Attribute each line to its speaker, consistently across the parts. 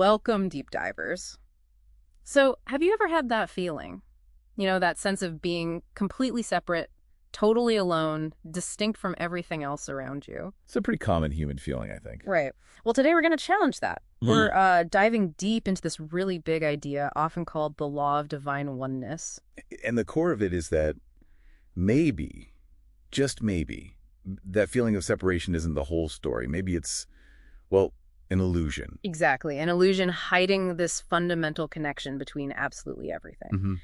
Speaker 1: Welcome, deep divers. So, have you ever had that feeling? That sense of being completely separate, totally alone, distinct from everything else around you?
Speaker 2: It's a pretty common human feeling, I think.
Speaker 1: Right. Well, today we're going to challenge that. We're diving deep into this really big idea, often called the Law of Divine Oneness.
Speaker 2: And the core of it is that maybe, just maybe, that feeling of separation isn't the whole story. Maybe it's, well, an illusion.
Speaker 1: Exactly. An illusion hiding this fundamental connection between absolutely everything.
Speaker 2: Mm-hmm.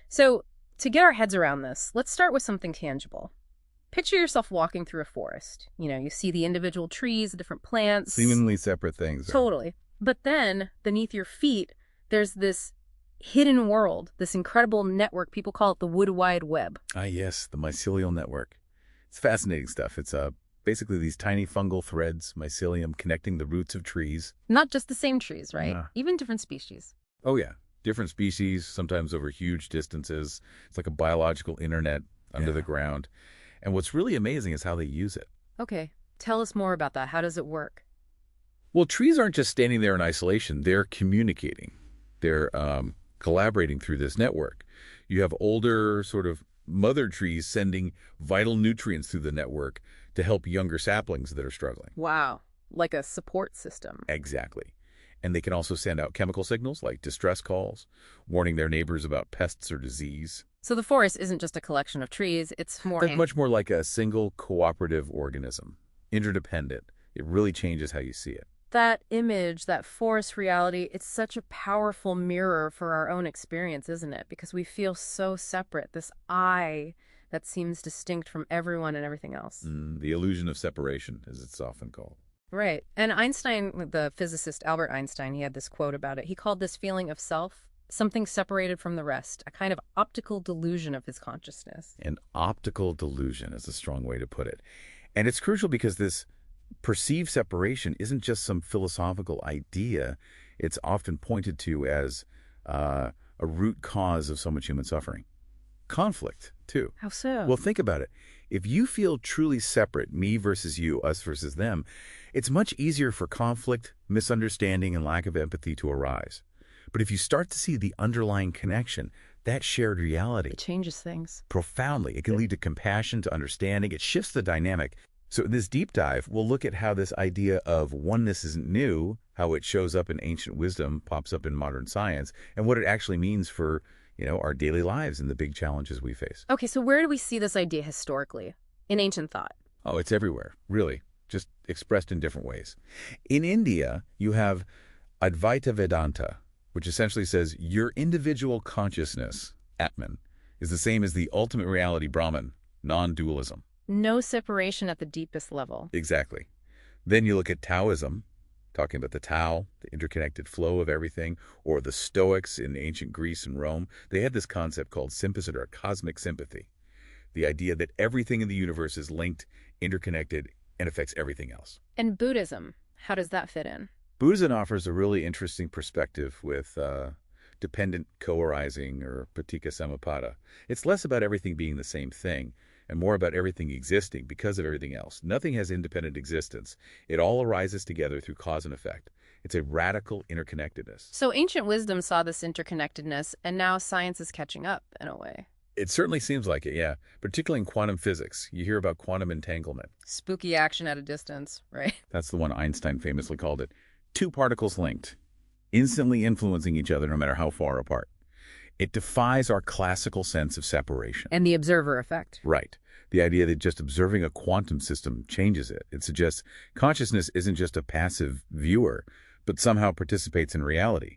Speaker 1: So, to get our heads around this, let's start with something tangible. Picture yourself walking through a forest. You see the individual trees, the different plants.
Speaker 2: Seemingly separate things.
Speaker 1: Totally. But then, beneath your feet, there's this hidden world, this incredible network. People call it the Wood Wide Web.
Speaker 2: Ah, yes, the mycelial network. It's fascinating stuff. It's basically these tiny fungal threads, mycelium, connecting the roots of trees.
Speaker 1: Not just the same trees, right?
Speaker 2: Yeah.
Speaker 1: Even different species.
Speaker 2: Oh, yeah. Different species, sometimes over huge distances. It's like a biological internet under the ground. And what's really amazing is how they use it.
Speaker 1: Okay. Tell us more about that. How does it work?
Speaker 2: Well, trees aren't just standing there in isolation. They're communicating. They're collaborating through this network. You have older sort of mother trees sending vital nutrients through the network to help younger saplings that are struggling.
Speaker 1: Wow. Like a support system.
Speaker 2: Exactly. And they can also send out chemical signals like distress calls, warning their neighbors about pests or disease.
Speaker 1: So the forest isn't just a collection of trees, it's more...
Speaker 2: That's much more like a single cooperative organism, interdependent. It really changes how you see it.
Speaker 1: That image, that forest reality, it's such a powerful mirror for our own experience, isn't it? Because we feel so separate, this I that seems distinct from everyone and everything else.
Speaker 2: The illusion of separation, as it's often called.
Speaker 1: Right. And Einstein, the physicist Albert Einstein, he had this quote about it. He called this feeling of self something separated from the rest, a kind of optical delusion of his consciousness.
Speaker 2: An optical delusion is a strong way to put it. And it's crucial because this perceived separation isn't just some philosophical idea. It's often pointed to as a root cause of so much human suffering. Conflict, too.
Speaker 1: How so?
Speaker 2: Well, think about it. If you feel truly separate, me versus you, us versus them, it's much easier for conflict, misunderstanding, and lack of empathy to arise. But if you start to see the underlying connection, that shared reality...
Speaker 1: It changes things.
Speaker 2: Profoundly. It can lead to compassion, to understanding. It shifts the dynamic. So in this deep dive, we'll look at how this idea of oneness isn't new, how it shows up in ancient wisdom, pops up in modern science, and what it actually means for, our daily lives and the big challenges we face.
Speaker 1: Okay, so where do we see this idea historically, in ancient thought?
Speaker 2: Oh, it's everywhere, really, just expressed in different ways. In India, you have Advaita Vedanta, which essentially says your individual consciousness, Atman, is the same as the ultimate reality, Brahman, non-dualism.
Speaker 1: No separation at the deepest level.
Speaker 2: Exactly. Then you look at Taoism, talking about the Tao, the interconnected flow of everything, or the Stoics in ancient Greece and Rome. They had this concept called sympathy, or cosmic sympathy, the idea that everything in the universe is linked, interconnected, and affects everything else.
Speaker 1: And Buddhism, how does that fit in?
Speaker 2: Buddhism offers a really interesting perspective with dependent co-arising, or paticca samuppada. It's less about everything being the same thing and more about everything existing because of everything else. Nothing has independent existence. It all arises together through cause and effect. It's a radical interconnectedness.
Speaker 1: So ancient wisdom saw this interconnectedness, and now science is catching up in a way.
Speaker 2: It certainly seems like it, yeah. Particularly in quantum physics. You hear about quantum entanglement.
Speaker 1: Spooky action at a distance, right?
Speaker 2: That's the one Einstein famously called it. Two particles linked, instantly influencing each other no matter how far apart. It defies our classical sense of separation.
Speaker 1: And the observer effect.
Speaker 2: Right. The idea that just observing a quantum system changes it. It suggests consciousness isn't just a passive viewer, but somehow participates in reality.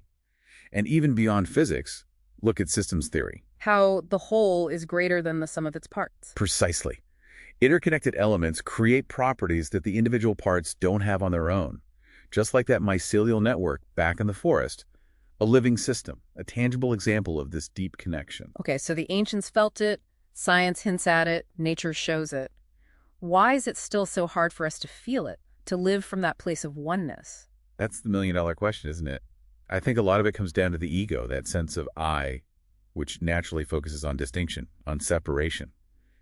Speaker 2: And even beyond physics, look at systems theory.
Speaker 1: How the whole is greater than the sum of its parts.
Speaker 2: Precisely. Interconnected elements create properties that the individual parts don't have on their own. Just like that mycelial network back in the forest, a living system, a tangible example of this deep connection.
Speaker 1: Okay, so the ancients felt it, science hints at it, nature shows it. Why is it still so hard for us to feel it, to live from that place of oneness?
Speaker 2: That's the million-dollar question, isn't it? I think a lot of it comes down to the ego, that sense of I, which naturally focuses on distinction, on separation.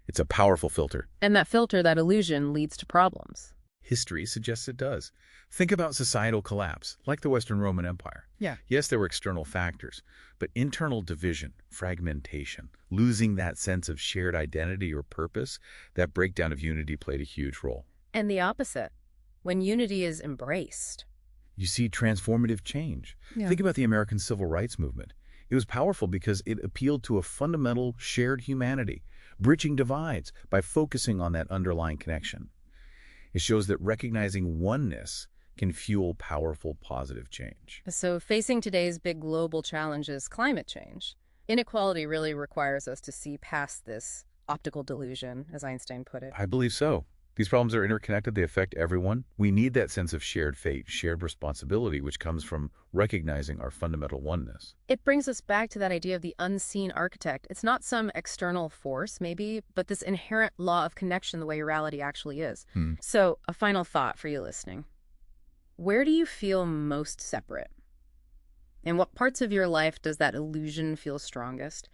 Speaker 2: It's a powerful filter.
Speaker 1: And that filter, that illusion, leads to problems.
Speaker 2: History suggests it does. Think about societal collapse, like the Western Roman Empire.
Speaker 1: Yeah.
Speaker 2: Yes, there were external factors, but internal division, fragmentation, losing that sense of shared identity or purpose, that breakdown of unity played a huge role.
Speaker 1: And the opposite, when unity is embraced.
Speaker 2: You see transformative change.
Speaker 1: Yeah.
Speaker 2: Think about the American Civil Rights Movement. It was powerful because it appealed to a fundamental shared humanity, bridging divides by focusing on that underlying connection. It shows that recognizing oneness can fuel powerful positive change.
Speaker 1: So facing today's big global challenge is climate change. Inequality really requires us to see past this optical delusion, as Einstein put it.
Speaker 2: I believe so. These problems are interconnected. They affect everyone. We need that sense of shared fate, shared responsibility, which comes from recognizing our fundamental oneness.
Speaker 1: It brings us back to that idea of the unseen architect. It's not some external force, maybe, but this inherent law of connection, the way reality actually is. So, a final thought for you listening. Where do you feel most separate? In what parts of your life does that illusion feel strongest?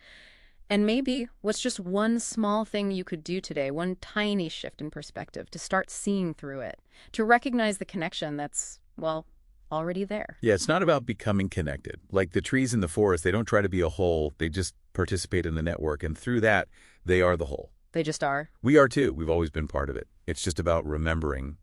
Speaker 1: And maybe what's just one small thing you could do today, one tiny shift in perspective to start seeing through it, to recognize the connection that's, well, already there.
Speaker 2: Yeah, it's not about becoming connected. Like the trees in the forest, they don't try to be a whole. They just participate in the network, and through that, they are the whole.
Speaker 1: They just are.
Speaker 2: We are too. We've always been part of it. It's just about remembering